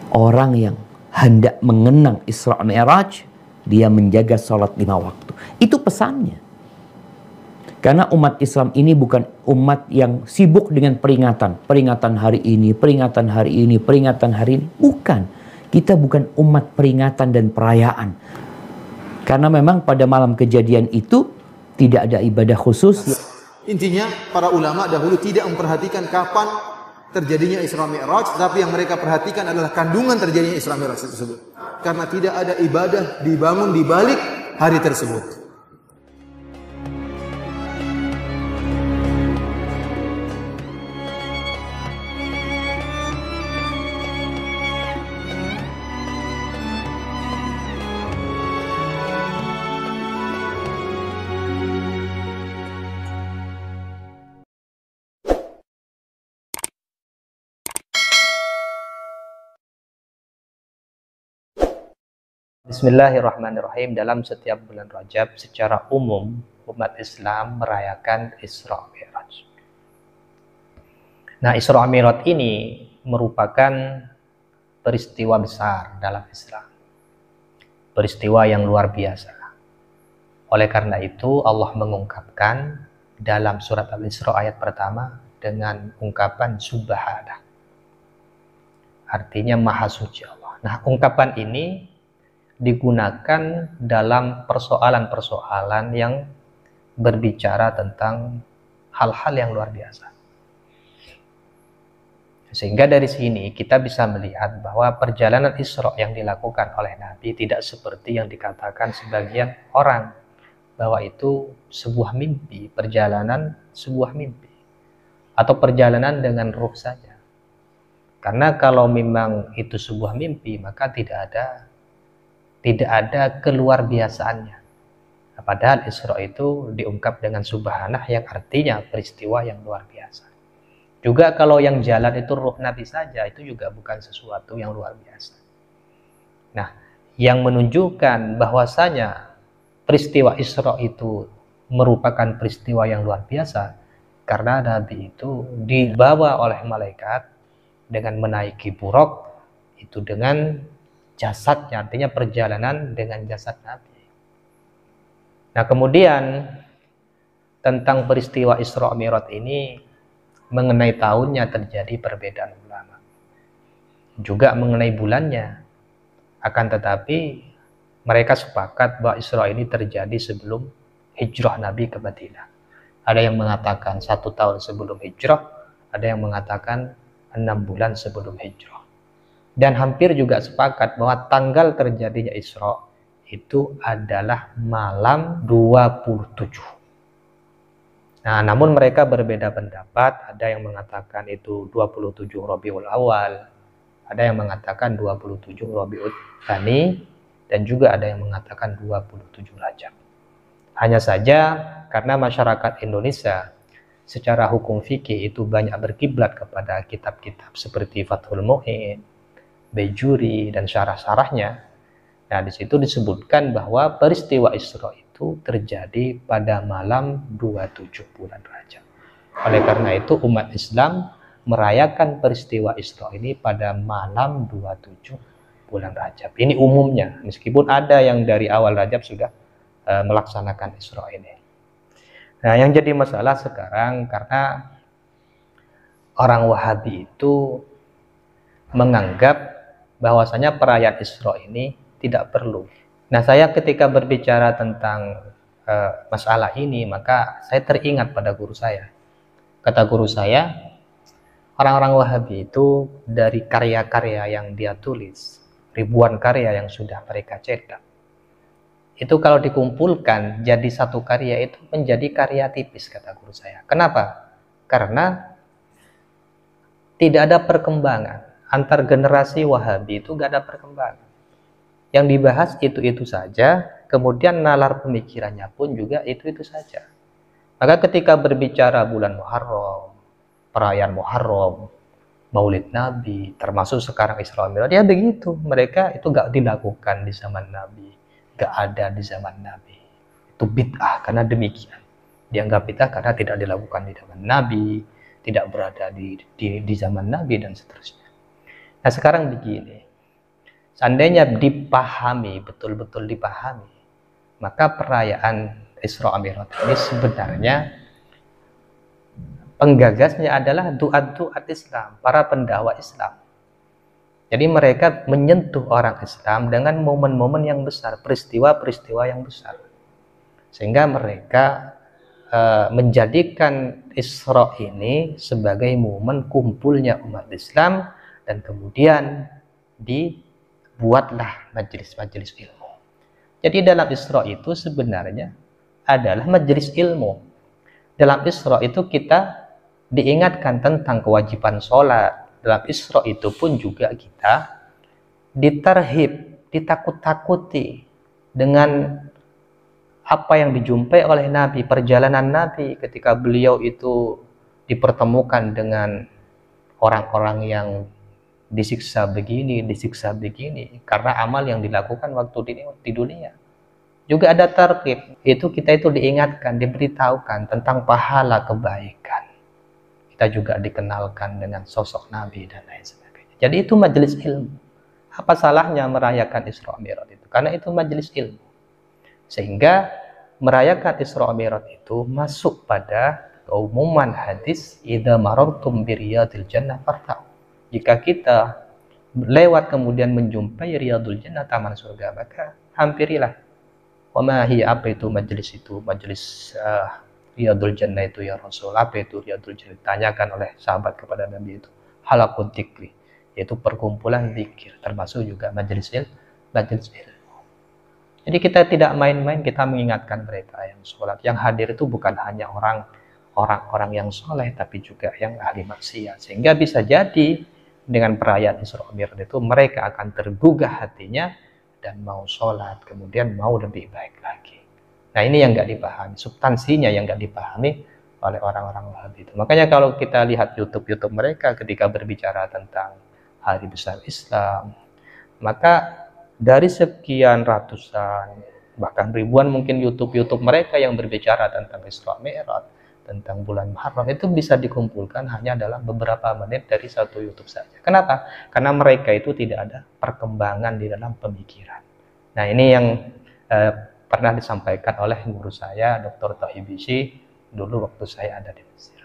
Orang yang hendak mengenang Isra Mi'raj, dia menjaga sholat 5 waktu. Itu pesannya. Karena umat Islam ini bukan umat yang sibuk dengan peringatan. Peringatan hari ini, peringatan hari ini, peringatan hari ini. Bukan. Kita bukan umat peringatan dan perayaan. Karena memang pada malam kejadian itu tidak ada ibadah khusus. Intinya para ulama dahulu tidak memperhatikan kapan terjadinya Isra Mi'raj, tapi yang mereka perhatikan adalah kandungan terjadinya Isra Mi'raj tersebut. Karena tidak ada ibadah dibangun di balik hari tersebut. Bismillahirrahmanirrahim. Dalam setiap bulan Rajab secara umum umat Islam merayakan Isra Mi'raj. Nah, Isra Mi'raj ini merupakan peristiwa besar dalam Islam. Peristiwa yang luar biasa. Oleh karena itu Allah mengungkapkan dalam surat Al-Isra ayat pertama dengan ungkapan Subhanah. Artinya Maha Suci Allah. Nah, ungkapan ini digunakan dalam persoalan-persoalan yang berbicara tentang hal-hal yang luar biasa. Sehingga dari sini kita bisa melihat bahwa perjalanan Isra yang dilakukan oleh Nabi tidak seperti yang dikatakan sebagian orang, bahwa itu sebuah mimpi, perjalanan sebuah mimpi, atau perjalanan dengan ruh saja. Karena kalau memang itu sebuah mimpi, maka tidak ada keluar biasaannya. Padahal Isra itu diungkap dengan Subhanah yang artinya peristiwa yang luar biasa. Juga kalau yang jalan itu ruh Nabi saja, itu juga bukan sesuatu yang luar biasa. Nah, yang menunjukkan bahwasanya peristiwa Isra itu merupakan peristiwa yang luar biasa karena Nabi itu dibawa oleh malaikat dengan menaiki buraq, itu dengan jasadnya, artinya perjalanan dengan jasad Nabi. Nah, kemudian tentang peristiwa Isra Mi'raj ini mengenai tahunnya terjadi perbedaan ulama. Juga mengenai bulannya. Akan tetapi mereka sepakat bahwa Isra ini terjadi sebelum hijrah Nabi ke Madinah. Ada yang mengatakan 1 tahun sebelum hijrah, ada yang mengatakan 6 bulan sebelum hijrah. Dan hampir juga sepakat bahwa tanggal terjadinya Isra itu adalah malam 27. Nah, namun mereka berbeda pendapat. Ada yang mengatakan itu 27 Rabiul Awal, ada yang mengatakan 27 Rabiul Tsani, dan juga ada yang mengatakan 27 Rajab. Hanya saja karena masyarakat Indonesia secara hukum fikih itu banyak berkiblat kepada kitab-kitab seperti Fathul Mu'in, Bejuri, dan syarah-syarahnya. Nah, di situ disebutkan bahwa peristiwa Isra itu terjadi pada malam 27 bulan Rajab. Oleh karena itu umat Islam merayakan peristiwa Isra ini pada malam 27 bulan Rajab. Ini umumnya, meskipun ada yang dari awal Rajab sudah melaksanakan Isra ini. Nah, yang jadi masalah sekarang karena orang Wahabi itu menganggap bahwasanya perayaan Isra ini tidak perlu. Nah, saya ketika berbicara tentang masalah ini, maka saya teringat pada guru saya. Kata guru saya, orang-orang Wahabi itu dari karya-karya yang dia tulis, ribuan karya yang sudah mereka cetak, itu kalau dikumpulkan jadi satu karya itu menjadi karya tipis, kata guru saya. Kenapa? Karena tidak ada perkembangan. Antar generasi Wahabi itu gak ada perkembangan. Yang dibahas itu-itu saja, kemudian nalar pemikirannya pun juga itu-itu saja. Maka ketika berbicara bulan Muharram, perayaan Muharram, Maulid Nabi, termasuk sekarang Isra Mi'raj, ya begitu. Mereka itu gak dilakukan di zaman Nabi, gak ada di zaman Nabi. Itu bid'ah karena demikian. Dianggap bid'ah karena tidak dilakukan di zaman Nabi, tidak berada di zaman Nabi, dan seterusnya. Nah, sekarang begini, Seandainya dipahami, betul-betul dipahami, maka perayaan Isra Mi'raj ini sebenarnya penggagasnya adalah duat-duat Islam, para pendakwah Islam. Jadi mereka menyentuh orang Islam dengan momen-momen yang besar, peristiwa-peristiwa yang besar. Sehingga mereka menjadikan Isra ini sebagai momen kumpulnya umat Islam, dan kemudian dibuatlah majelis-majelis ilmu. Jadi dalam Isra itu sebenarnya adalah majelis ilmu. Dalam Isra itu kita diingatkan tentang kewajiban sholat. Dalam Isra itu pun juga kita diterhib, ditakut-takuti dengan apa yang dijumpai oleh Nabi, perjalanan Nabi ketika beliau itu dipertemukan dengan orang-orang yang disiksa begini, karena amal yang dilakukan waktu di dunia. Juga ada targhib, itu kita itu diingatkan, diberitahukan tentang pahala kebaikan. Kita juga dikenalkan dengan sosok Nabi dan lain sebagainya. Jadi itu majelis ilmu. Apa salahnya merayakan Isra Mi'raj itu? Karena itu majelis ilmu. Sehingga merayakan Isra Mi'raj itu masuk pada keumuman hadis, idza marartum biriyadil jannah fartau. Jika kita lewat kemudian menjumpai riyadul jannah, taman surga, maka hampirilah. Wa ma hiya, apa itu majelis itu? Majelis riyadul jannah itu ya Rasul. Apa itu riyadul jannah? Ditanyakan oleh sahabat kepada Nabi itu. Halaqud dzikri, yaitu perkumpulan zikir, termasuk juga majelis ilmu. Jadi kita tidak main-main, kita mengingatkan mereka yang sholat. Yang hadir itu bukan hanya orang-orang yang soleh, tapi juga yang ahli maksiat. Sehingga bisa jadi dengan perayaan Isra Mi'raj itu mereka akan tergugah hatinya dan mau sholat, kemudian mau lebih baik lagi. Nah ini yang nggak dipahami, substansinya yang nggak dipahami oleh orang-orang Wahabi itu. Makanya kalau kita lihat YouTube mereka ketika berbicara tentang Hari Besar Islam, maka dari sekian ratusan, bahkan ribuan mungkin YouTube mereka yang berbicara tentang Isra Mi'raj, tentang bulan Muharram, itu bisa dikumpulkan hanya dalam beberapa menit dari satu YouTube saja. Kenapa? Karena mereka itu tidak ada perkembangan di dalam pemikiran. Nah ini yang pernah disampaikan oleh guru saya, Dr. Tahibisi, dulu waktu saya ada di Mesir.